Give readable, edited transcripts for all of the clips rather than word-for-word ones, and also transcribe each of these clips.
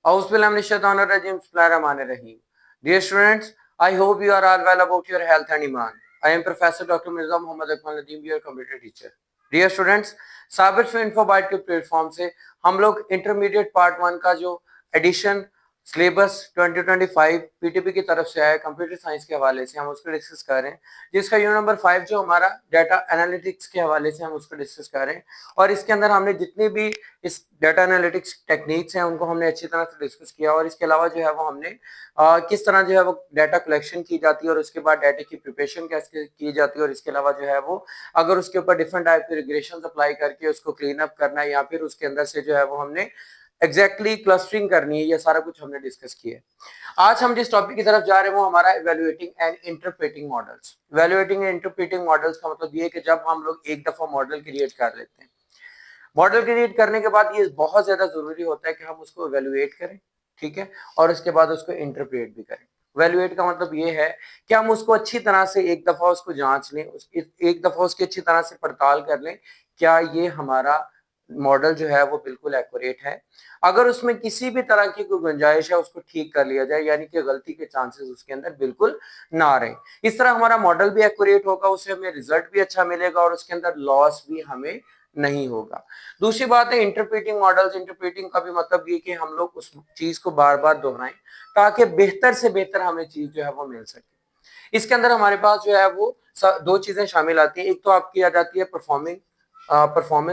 Bismillahirrahmanirrahim. Dear students, I hope you are all well about your health and iman. I am Professor Dr. Mirza Muhammad Akmal Nadeem, your computer teacher. Dear students, Sabir से इन्फोबाइट के platform से हम लोग intermediate part 1 का जो addition syllabus 2025 PTP की तरफ से आया कंप्यूटर साइंस के हवाले से हम उसको डिस्कस कर रहे हैं, जिसका यूनिट नंबर 5 जो हमारा डाटा एनालिटिक्स के हवाले से हम उसको डिस्कस कर रहे हैं। और इसके अंदर हमने जितनी भी इस डाटा एनालिटिक्स टेक्निक्स हैं उनको हमने अच्छी तरह से डिस्कस किया, और इसके अलावा जो है वो हमने किस तरह जो है वो डाटा कलेक्शन की जाती है और उसके बाद डाटा की प्रिपरेशन कैसे की जाती है, और इसके अलावा जो है वो अगर उसके ऊपर डिफरेंट टाइप के रिग्रेशन अप्लाई करके उसको क्लीन अप करना है या फिर उसके अंदर से जो है वो हमने एग्जैक्टली क्लस्टरिंग करनी है, ये सारा कुछ हमने डिस्कस किया है। आज हम जिस टॉपिक की तरफ जा रहे हैं वो हमारा evaluating and interpreting models. Evaluating and interpreting models का मतलब ये है कि जब हम लोग एक दफा मॉडल क्रिएट कर लेते हैं, मॉडल क्रिएट करने के बाद ये बहुत ज्यादा जरूरी होता है कि हम उसको इवैल्यूएट करें, ठीक है, और उसके बाद उसको इंटरप्रेट भी करें। इवैल्यूएट का मतलब ये है कि हम उसको अच्छी तरह से एक दफा उसको जांच लें, एक दफा उसकी अच्छी तरह से पड़ताल कर लें, क्या ये हमारा मॉडल जो है वो बिल्कुल एक्यूरेट है। अगर उसमें किसी भी तरह की कोई गुंजाइश है उसको ठीक कर लिया जाए, यानी कि गलती के चांसेस उसके अंदर बिल्कुल ना रहे। इस तरह हमारा मॉडल भी एक्यूरेट होगा, उससे हमें रिजल्ट भी अच्छा मिलेगा और उसके अंदर लॉस भी हमें नहीं होगा। दूसरी बात है इंटरप्रेटिंग मॉडल्स। इंटरप्रेटिंग का भी मतलब ये कि हम लोग उस चीज को बार बार दोहराएं ताकि बेहतर से बेहतर हमें चीज जो है वो मिल सके। इसके अंदर हमारे पास जो है वो दो चीजें शामिल आती है। एक तो आपकी आ जाती है परफॉर्मेंस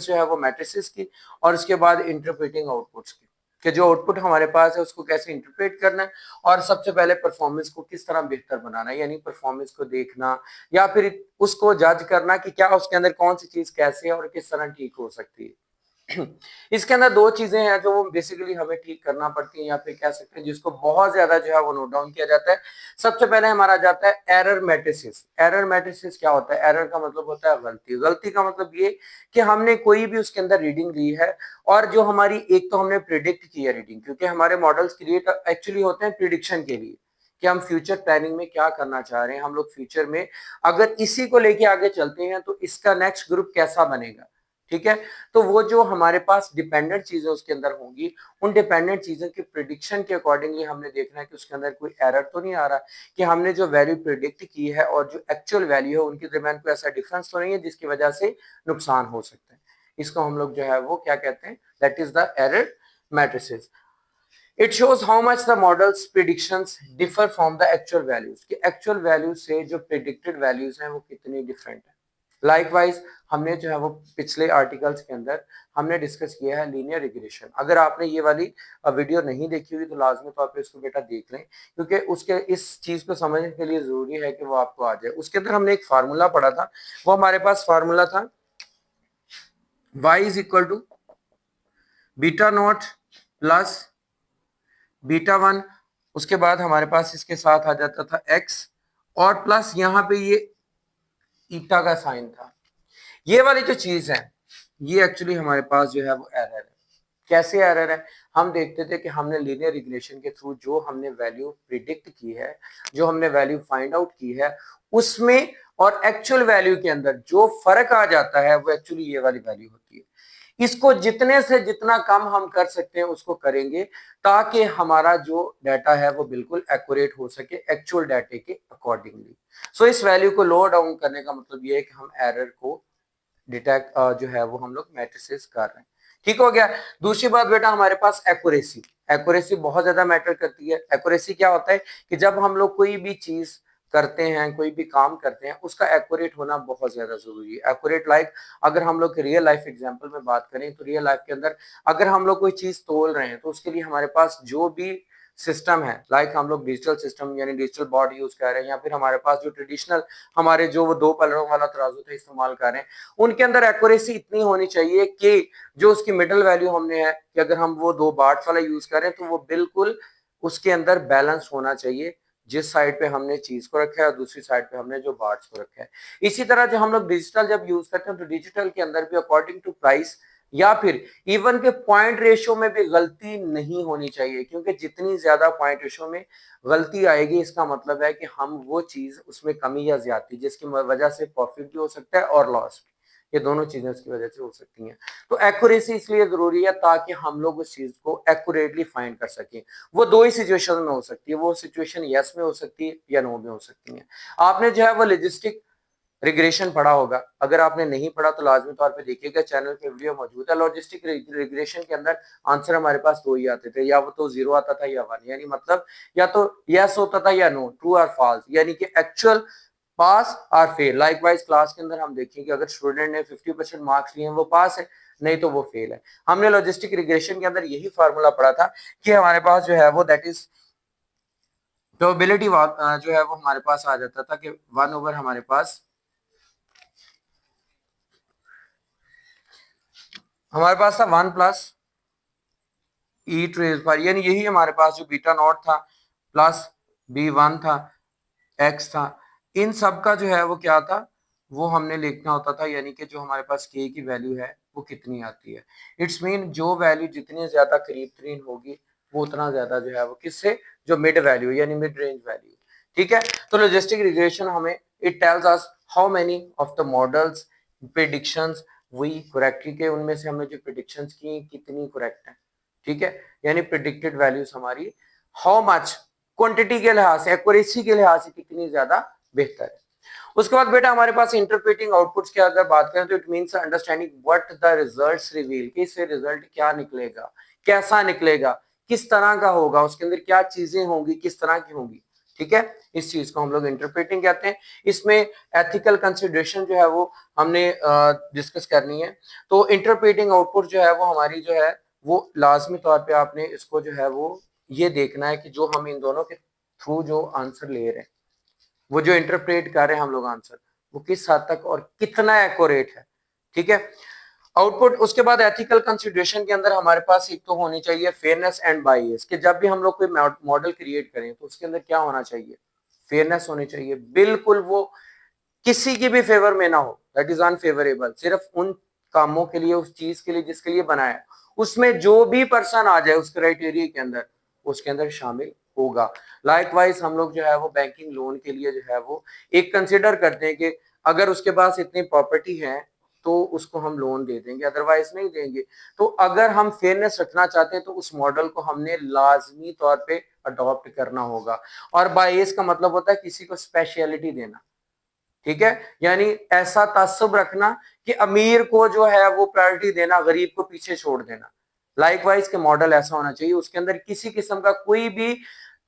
जो है वो मैट्रिसेस की, और इसके बाद इंटरप्रेटिंग आउटपुट्स की, कि जो आउटपुट हमारे पास है उसको कैसे इंटरप्रेट करना है और सबसे पहले परफॉर्मेंस को किस तरह बेहतर बनाना है, यानी परफॉर्मेंस को देखना या फिर उसको जज करना कि क्या उसके अंदर कौन सी चीज कैसे है और किस तरह ठीक हो सकती है। इसके अंदर दो चीजें हैं जो वो बेसिकली हमें ठीक करना पड़ती है, या फिर कह सकते हैं जिसको बहुत ज्यादा जो है वो नोट डाउन किया जाता है। सबसे पहले हमारा जाता है एरर मैट्रिसेस। एरर मैट्रिसेस क्या होता है? एरर का मतलब होता है गलती। गलती का मतलब ये कि हमने कोई भी उसके अंदर रीडिंग ली है और जो हमारी एक तो हमने प्रिडिक्ट की है रीडिंग, क्योंकि हमारे मॉडल्स क्रिएट एक्चुअली होते हैं प्रिडिक्शन के लिए कि हम फ्यूचर प्लानिंग में क्या करना चाह रहे हैं। हम लोग फ्यूचर में अगर इसी को लेके आगे चलते हैं तो इसका नेक्स्ट ग्रुप कैसा बनेगा, ठीक है। तो वो जो हमारे पास डिपेंडेंट चीजें उसके अंदर होंगी, उन डिपेंडेंट चीजों की प्रिडिक्शन के अकॉर्डिंगली हमने देखना है कि उसके अंदर कोई एरर तो नहीं आ रहा, कि हमने जो वैल्यू प्रिडिक्ट की है और जो एक्चुअल वैल्यू है उनके दरमियान कोई ऐसा डिफरेंस तो नहीं है जिसकी वजह से नुकसान हो सकता है। इसको हम लोग जो है वो क्या कहते हैं, that is the error matrices. It shows how much the models predictions differ from the actual values, कि एक्चुअल वैल्यूज से जो प्रिडिक्टेड वैल्यूज हैं वो कितनी डिफरेंट है। लाइकवाइज हमने जो है वो पिछले आर्टिकल्स के अंदर हमने डिस्कस किया है लीनियर रिग्रेशन। अगर आपने ये वाली वीडियो नहीं देखी हुई तो लाजमी तौर पे इसको बेटा देख लें, क्योंकि उसके इस चीज को समझने के लिए जरूरी है कि वो आपको आ जाए। उसके अंदर हमने एक फार्मूला पढ़ा था, वो हमारे पास फार्मूला था y is equal to beta naught plus beta one. उसके बाद हमारे पास इसके साथ आ जाता था x, और प्लस यहाँ पे ये ईटा का साइन था। ये वाली जो चीज है ये एक्चुअली हमारे पास जो है वो एरर है। कैसे एरर है? हम देखते थे कि हमने लीनियर रिग्रेशन के थ्रू जो हमने वैल्यू प्रिडिक्ट की है, जो हमने वैल्यू फाइंड आउट की है, उसमें और एक्चुअल वैल्यू के अंदर जो फर्क आ जाता है वो एक्चुअली ये वाली वैल्यू होती है। इसको जितने से जितना कम हम कर सकते हैं उसको करेंगे, ताकि हमारा जो डाटा है वो बिल्कुल एक्यूरेट हो सके एक्चुअल डाटे के अकॉर्डिंगली। सो इस वैल्यू को लो डाउन करने का मतलब ये है कि हम एरर को डिटेक्ट जो है वो हम लोग मैट्रिसेस कर रहे हैं। ठीक हो गया। दूसरी बात बेटा हमारे पास एक्यूरेसी। एक्यूरेसी बहुत ज्यादा मैटर करती है। एक्यूरेसी क्या होता है कि जब हम लोग कोई भी चीज करते हैं, कोई भी काम करते हैं, उसका एक्यूरेट होना बहुत ज्यादा जरूरी है। एक्यूरेट लाइक अगर हम लोग रियल लाइफ एग्जांपल में बात करें तो रियल लाइफ के अंदर अगर हम लोग कोई चीज तोल रहे हैं तो उसके लिए हमारे पास जो भी सिस्टम है, लाइक हम लोग डिजिटल सिस्टम यानी डिजिटल बोर्ड यूज कर रहे हैं, या फिर हमारे पास जो ट्रेडिशनल हमारे जो वो दो पलड़ों वाला तराजू था इस्तेमाल कर रहे हैं, उनके अंदर एक्यूरेसी इतनी होनी चाहिए कि जो उसकी मिडल वैल्यू हमने है कि अगर हम वो दो बार्ट्स वाला यूज करें तो वो बिल्कुल उसके अंदर बैलेंस होना चाहिए, जिस साइड पे हमने चीज को रखा है और दूसरी साइड पे हमने जो बार्ट्स को रखा है। इसी तरह जो हम लोग डिजिटल जब यूज करते हैं तो डिजिटल के अंदर भी अकॉर्डिंग टू प्राइस या फिर इवन के पॉइंट रेशियो में भी गलती नहीं होनी चाहिए, क्योंकि जितनी ज्यादा पॉइंट रेशियो में गलती आएगी इसका मतलब है कि हम वो चीज उसमें कमी या ज्यादती जिसकी वजह से प्रॉफिट भी हो सकता है और लॉस भी, ये दोनों चीजें उसकी वजह से हो सकती हैं। तो एक्यूरेसी इसलिए जरूरी है ताकि हम लोग उस चीज को एक्यूरेटली फाइंड कर सकें। वो दो ही सिचुएशन में हो सकती है, वो सिचुएशन यस में हो सकती है या नो में हो सकती है। आपने जो है वो लॉजिस्टिक रिग्रेशन पढ़ा होगा, अगर आपने नहीं पढ़ा तो लाजमी तौर पे देखिएगा, चैनल पे वीडियो मौजूद है। लॉजिस्टिक रिग्रेशन के अंदर आंसर हमारे पास दो ही आते थे, या वो तो जीरो आता था या वन, यानी मतलब या तो यस होता था या नो, ट्रू और फॉल्स, यानी कि एक्चुअल पास और फेल। लाइकवाइज क्लास के अंदर हम देखेंगे अगर स्टूडेंट ने 50% मार्क्स लिए हैं वो पास है, नहीं तो वो फेल है। हमने लॉजिस्टिक रिग्रेशन के अंदर यही फार्मूला पढ़ा था कि हमारे पास जो है वो दैट इज प्रोबेबिलिटी जो है वो हमारे पास आ जाता था कि 1/, हमारे पास था 1 + e⁻, यानी यही हमारे पास जो बीटा नॉट था प्लस b1 था, x था, इन सब का जो है वो क्या था, वो हमने लिखना होता था, यानी कि जो हमारे पास k की वैल्यू है वो कितनी आती है। इट्स मीन जो वैल्यू जितनी ज्यादा करीब तरीन होगी वो उतना ज्यादा जो है वो किससे, जो मिड वैल्यू यानी मिड रेंज वैल्यू। ठीक है, तो लॉजिस्टिक रिग्रेशन हमें it tells us how many of the models predictions we correctly के, उनमें से हमने जो प्रेडिक्शंस की कितनी करेक्ट है। ठीक है, यानी प्रेडिक्टेड वैल्यूज हमारी हाउ मच, क्वांटिटी के लिहाज से, एक्यूरेसी के लिहाज से कितनी ज्यादा बेहतर है। उसके बाद बेटा हमारे पास इंटरप्रेटिंग आउटपुट्स की अगर बात करें तो it means understanding what the results reveal, कि इससे रिजल्ट क्या निकलेगा, कैसा निकलेगा, किस तरह का होगा, उसके अंदर क्या चीजें होंगी, किस तरह की होंगी। ठीक है, इस चीज को हम लोग इंटरप्रेटिंग कहते हैं। इसमें एथिकल कंसिडरेशन जो है वो हमने डिस्कस करनी है। तो इंटरप्रेटिंग आउटपुट जो है वो हमारी जो है वो लाजमी तौर पे आपने इसको जो है वो ये देखना है कि जो हम इन दोनों के थ्रू जो आंसर ले रहे हैं, वो जो इंटरप्रेट कर रहे हैं हम लोग आंसर, वो किस हद तक और कितना एक्यूरेट है। ठीक है, आउटपुट। उसके बाद एथिकल कंसिडरेशन के अंदर हमारे पास एक तो होनी चाहिए फेयरनेस एंड बाइस, कि जब भी हम लोग कोई मॉडल क्रिएट करें तो उसके अंदर क्या होना चाहिए, फेयरनेस होनी चाहिए, बिल्कुल वो किसी की भी फेवर में ना हो, दैट इज अनफेवरेबल, सिर्फ उन कामों के लिए, उस चीज के लिए जिसके लिए बनाया, उसमें जो भी पर्सन आ जाए उस क्राइटेरिया के अंदर, उसके अंदर शामिल होगा। लाइकवाइज हम लोग जो है वो बैंकिंग लोन के लिए जो है वो एक कंसिडर करते हैं कि अगर उसके पास इतनी प्रॉपर्टी है तो उसको हम लोन दे देंगे, अदरवाइज नहीं देंगे। तो अगर हम फेयरनेस रखना चाहते हैं तो उस मॉडल को हमने लाजमी तौर पे अडॉप्ट करना होगा। और बायस का मतलब होता है किसी को स्पेशलिटी देना। ठीक है, यानी ऐसा तासुब रखना कि अमीर को जो है वो प्रायोरिटी देना, गरीब को पीछे छोड़ देना। लाइकवाइज के मॉडल ऐसा होना चाहिए, उसके अंदर किसी किस्म का कोई भी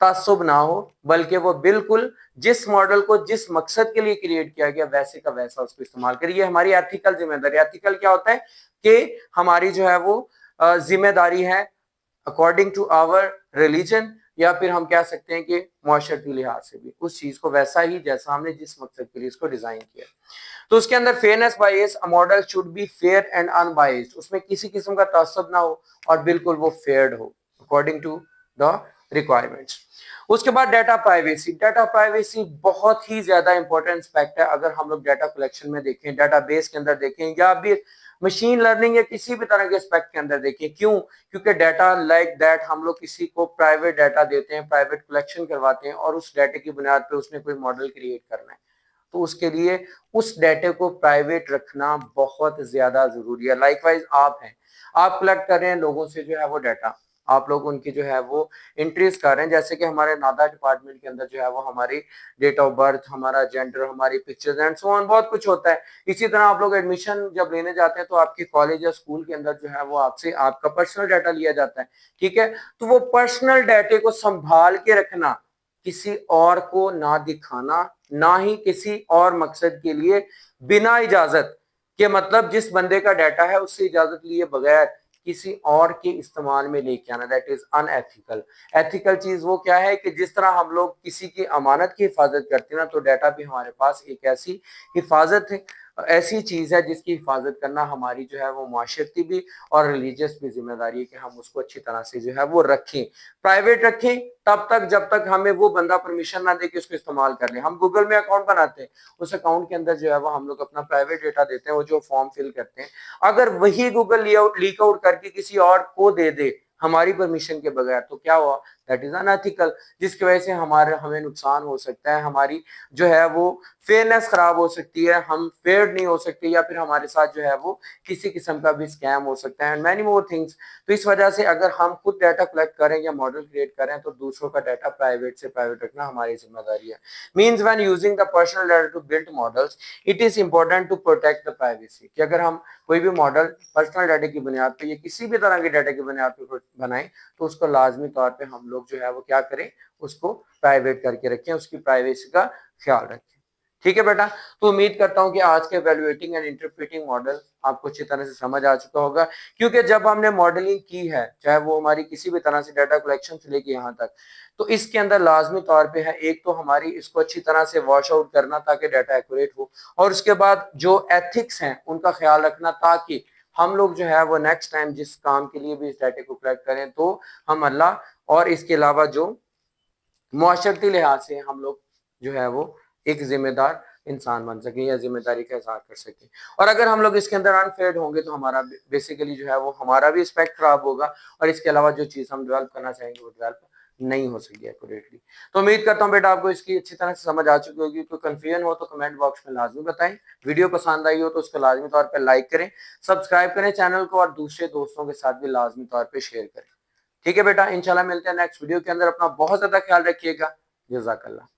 तासुब ना हो, बल्कि वो बिल्कुल जिस मॉडल को जिस मकसद के लिए क्रिएट किया गया वैसे का वैसा उसको इस्तेमाल करिए। हमारी एथिकल जिम्मेदारी। एथिकल क्या होता है कि हमारी जो है वो जिम्मेदारी है अकॉर्डिंग टू आवर रिलीजन, या फिर हम कह सकते हैं कि मुआशरती लिहाज से भी उस चीज को वैसा ही जैसा हमने जिस मकसद के लिए इसको डिजाइन किया। तो उसके अंदर fairness bias, a model should be fair and unbiased, उसमें किसी किस्म का तासुब ना हो और बिल्कुल वो फेयर हो अकॉर्डिंग टू द रिक्वायरमेंट्स। उसके बाद डाटा प्राइवेसी। डाटा प्राइवेसी बहुत ही ज्यादा इंपॉर्टेंट एस्पेक्ट है। अगर हम लोग डाटा कलेक्शन में देखें, डाटाबेस के अंदर देखें, या भी मशीन लर्निंग या किसी भी तरह के एस्पेक्ट के अंदर देखें, क्यों, क्योंकि डाटा लाइक दैट हम लोग किसी को प्राइवेट डाटा देते हैं, प्राइवेट कलेक्शन करवाते हैं, और उस डाटा की बुनियाद पे उसने कोई मॉडल क्रिएट करना है, तो उसके लिए उस डाटा को प्राइवेट रखना बहुत ज्यादा जरूरी है। लाइकवाइज आप हैं, आप कलेक्ट कर रहे हैं लोगों से जो है वो डाटा, आप लोग उनकी जो है वो एंट्रीज कर रहे हैं, जैसे कि हमारे नादा डिपार्टमेंट के अंदर जो है वो हमारी डेट ऑफ बर्थ, हमारा जेंडर, हमारी पिक्चर्स एंड सो ऑन, बहुत कुछ होता है। इसी तरह आप लोग एडमिशन जब लेने जाते हैं तो आपके कॉलेज या स्कूल के अंदर जो है वो आपसे आपका पर्सनल डाटा लिया जाता है। ठीक है, तो वो पर्सनल डाटे को संभाल के रखना, किसी और को ना दिखाना, ना ही किसी और मकसद के लिए बिना इजाजत के, मतलब जिस बंदे का डाटा है उससे इजाजत लिए बगैर किसी और के इस्तेमाल में लेके आना, दैट इज अनएथिकल। एथिकल चीज वो क्या है कि जिस तरह हम लोग किसी की अमानत की हिफाजत करते हैं ना, तो डाटा भी हमारे पास एक ऐसी हिफाजत है, ऐसी चीज है जिसकी हिफाजत करना हमारी जो है वो माशरती भी और रिलीजियस भी जिम्मेदारी है कि हम उसको अच्छी तरह से जो है वो रखें, प्राइवेट रखें, तब तक जब तक हमें वो बंदा परमिशन ना दे कि उसको इस्तेमाल कर ले। हम गूगल में अकाउंट बनाते हैं, उस अकाउंट के अंदर जो है वो हम लोग अपना प्राइवेट डेटा देते हैं, वो जो फॉर्म फिल करते हैं, अगर वही गूगल लीक आउट करके किसी और को दे दे हमारी परमिशन के बगैर, तो क्या हुआ, दैट इज अनएथिकल, जिसकी वजह से हमें नुकसान हो सकता है, हमारी जो है वो फेयरनेस खराब हो सकती है, हम फेयर नहीं हो सकते, या फिर हमारे साथ जो है वो किसी किस्म का भी स्कैम हो सकता है एंड मैनी मोर थिंग्स। तो इस वजह से अगर हम खुद डाटा कलेक्ट करें या मॉडल क्रिएट करें तो दूसरों का डाटा प्राइवेट से प्राइवेट रखना हमारी जिम्मेदारी है। Means when using the personal data to build models it is important to protect the privacy, कि अगर हम कोई भी मॉडल पर्सनल डाटा की बुनियाद पर या किसी भी तरह के डाटा की बुनियाद पर बनाएं तो उसको लाजमी तौर पर हम लोग जो है वो क्या करें, उसको प्राइवेट करके रखें, उसकी प्राइवेसी का ख्याल रखें। ठीक है बेटा, तो उम्मीद करता हूं कि आज के इवैल्यूएटिंग एंड इंटरप्रेटिंग मॉडल आपको अच्छी तरह से समझ आ चुका होगा, क्योंकि जब हमने मॉडलिंग की है, चाहे वो हमारी किसी भी तरह से डाटा कलेक्शन से लेके यहाँ तक, तो इसके अंदर लाजमी तौर पे है एक तो हमारी इसको अच्छी तरह से वॉश आउट करना ताकि डाटा एक्यूरेट हो, और उसके बाद जो एथिक्स हैं उनका ख्याल रखना ताकि हम लोग जो है वो नेक्स्ट टाइम जिस काम के लिए भी इस डाटा को कलेक्ट करें तो हम अल्लाह और इसके अलावा जो मुआशरती लिहाज से हम लोग जो है वो एक जिम्मेदार इंसान बन सके या जिम्मेदारी का इजहार कर सके। और अगर हम लोग इसके अंदर अनफेयर होंगे तो हमारा बेसिकली जो है वो हमारा भी रिस्पेक्ट खराब होगा, और इसके अलावा जो चीज हम डेवलप करना चाहेंगे वो डेवलप नहीं हो सकेगी एक्यूरेटली। तो उम्मीद करता हूँ बेटा आपको इसकी अच्छी तरह से समझ आ चुकी होगी। कोई कंफ्यूजन हो तो कमेंट बॉक्स में लाजमी बताएं। वीडियो पसंद आई हो तो उसको लाजमी तौर पर लाइक करें, सब्सक्राइब करें चैनल को, और दूसरे दोस्तों के साथ भी लाजमी तौर पर शेयर करें। ठीक है बेटा, इंशाल्लाह मिलते हैं नेक्स्ट वीडियो के अंदर। अपना बहुत ज्यादा ख्याल रखिएगा। जज़ाकल्लाह।